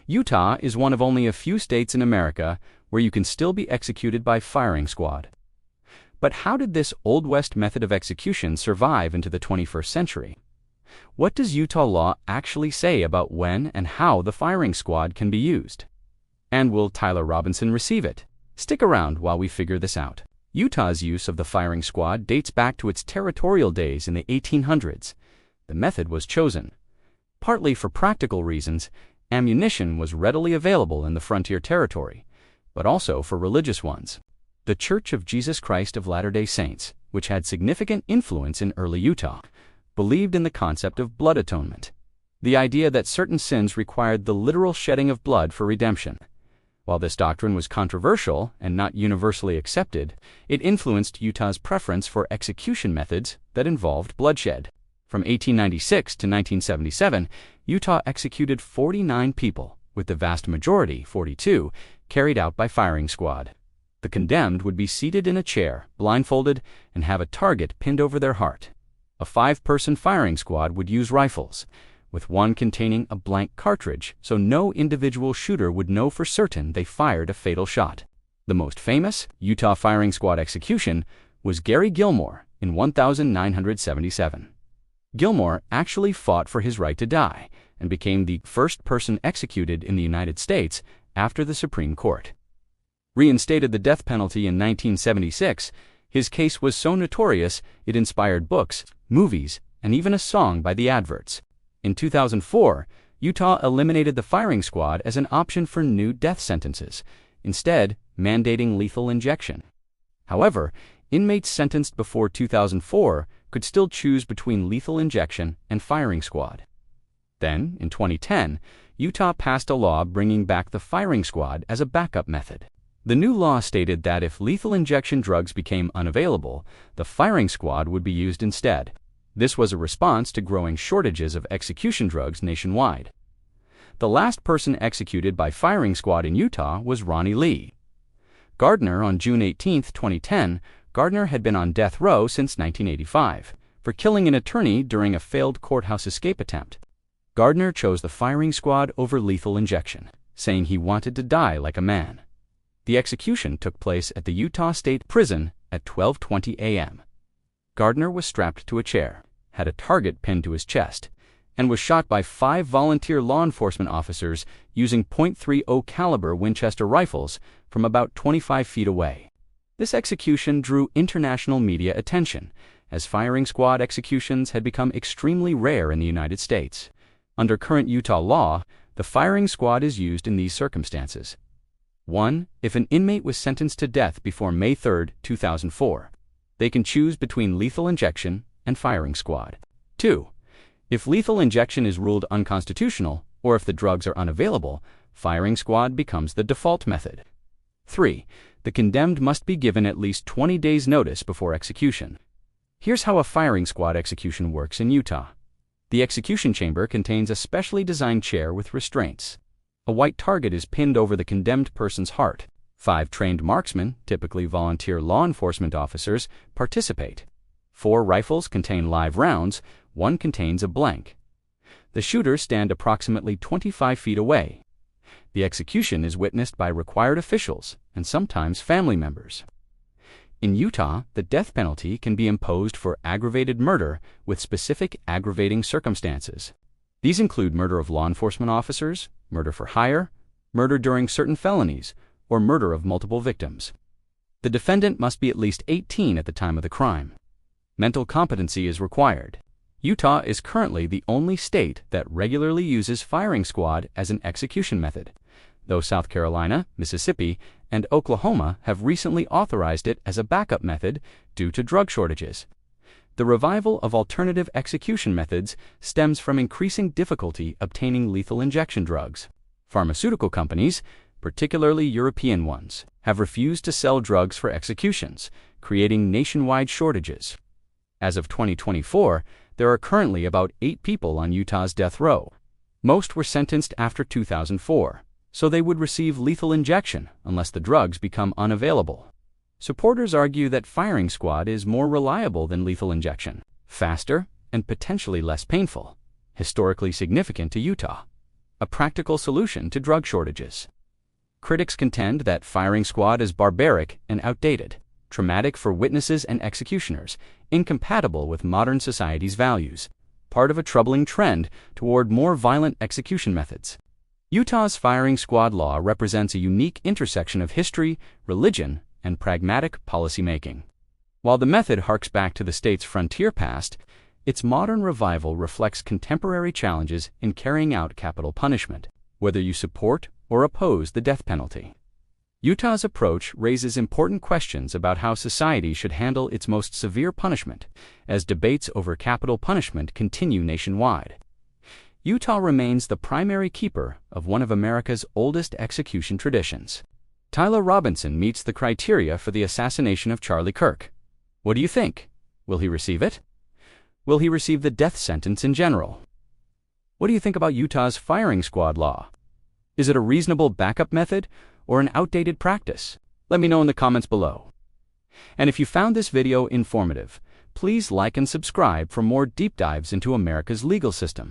Utah is one of only a few states in America where you can still be executed by firing squad. But how did this Old West method of execution survive into the 21st century? What does Utah law actually say about when and how the firing squad can be used? And will Tyler Robinson receive it? Stick around while we figure this out. Utah's use of the firing squad dates back to its territorial days in the 1800s. The method was chosen partly for practical reasons. Ammunition was readily available in the frontier territory, but also for religious ones. The Church of Jesus Christ of Latter-day Saints, which had significant influence in early Utah, believed in the concept of blood atonement, the idea that certain sins required the literal shedding of blood for redemption. While this doctrine was controversial and not universally accepted, it influenced Utah's preference for execution methods that involved bloodshed. From 1896 to 1977, Utah executed 49 people, with the vast majority, 42, carried out by firing squad. The condemned would be seated in a chair, blindfolded, and have a target pinned over their heart. A 5-person firing squad would use rifles, with one containing a blank cartridge, so no individual shooter would know for certain they fired a fatal shot. The most famous Utah firing squad execution was Gary Gilmore in 1977. Gilmore actually fought for his right to die and became the first person executed in the United States after the Supreme Court reinstated the death penalty in 1976. His case was so notorious it inspired books, movies, and even a song by the Adverts. In 2004, Utah eliminated the firing squad as an option for new death sentences, instead mandating lethal injection. However, inmates sentenced before 2004 could still choose between lethal injection and firing squad. Then, in 2010, Utah passed a law bringing back the firing squad as a backup method. The new law stated that if lethal injection drugs became unavailable, the firing squad would be used instead. This was a response to growing shortages of execution drugs nationwide. The last person executed by firing squad in Utah was Ronnie Lee Gardner on June 18, 2010. Gardner had been on death row since 1985 for killing an attorney during a failed courthouse escape attempt. Gardner chose the firing squad over lethal injection, saying he wanted to die like a man. The execution took place at the Utah State Prison at 12:20 a.m. Gardner was strapped to a chair, had a target pinned to his chest, and was shot by 5 volunteer law enforcement officers using .30 caliber Winchester rifles from about 25 feet away. This execution drew international media attention, as firing squad executions had become extremely rare in the United States. Under current Utah law, the firing squad is used in these circumstances. 1. If an inmate was sentenced to death before May 3, 2004, they can choose between lethal injection and firing squad. 2. If lethal injection is ruled unconstitutional, or if the drugs are unavailable, firing squad becomes the default method. 3. The condemned must be given at least 20 days' notice before execution. Here's how a firing squad execution works in Utah. The execution chamber contains a specially designed chair with restraints. A white target is pinned over the condemned person's heart. 5 trained marksmen, typically volunteer law enforcement officers, participate. 4 rifles contain live rounds, 1 contains a blank. The shooters stand approximately 25 feet away. The execution is witnessed by required officials and sometimes family members. In Utah, the death penalty can be imposed for aggravated murder with specific aggravating circumstances. These include murder of law enforcement officers, murder for hire, murder during certain felonies, or murder of multiple victims. The defendant must be at least 18 at the time of the crime. Mental competency is required. Utah is currently the only state that regularly uses firing squad as an execution method, though South Carolina, Mississippi, and Oklahoma have recently authorized it as a backup method due to drug shortages. The revival of alternative execution methods stems from increasing difficulty obtaining lethal injection drugs. Pharmaceutical companies, particularly European ones, have refused to sell drugs for executions, creating nationwide shortages. As of 2024, there are currently about 8 people on Utah's death row. Most were sentenced after 2004, so they would receive lethal injection unless the drugs become unavailable. Supporters argue that firing squad is more reliable than lethal injection, faster, and potentially less painful, historically significant to Utah. a practical solution to drug shortages. Critics contend that firing squad is barbaric and outdated, traumatic for witnesses and executioners, incompatible with modern society's values, part of a troubling trend toward more violent execution methods. Utah's firing squad law represents a unique intersection of history, religion, and pragmatic policymaking. While the method harks back to the state's frontier past, its modern revival reflects contemporary challenges in carrying out capital punishment, whether you support or oppose the death penalty. Utah's approach raises important questions about how society should handle its most severe punishment, as debates over capital punishment continue nationwide. Utah remains the primary keeper of one of America's oldest execution traditions. Tyler Robinson meets the criteria for the assassination of Charlie Kirk. What do you think? Will he receive it? Will he receive the death sentence in general? What do you think about Utah's firing squad law? Is it a reasonable backup method or an outdated practice? Let me know in the comments below. And if you found this video informative, please like and subscribe for more deep dives into America's legal system.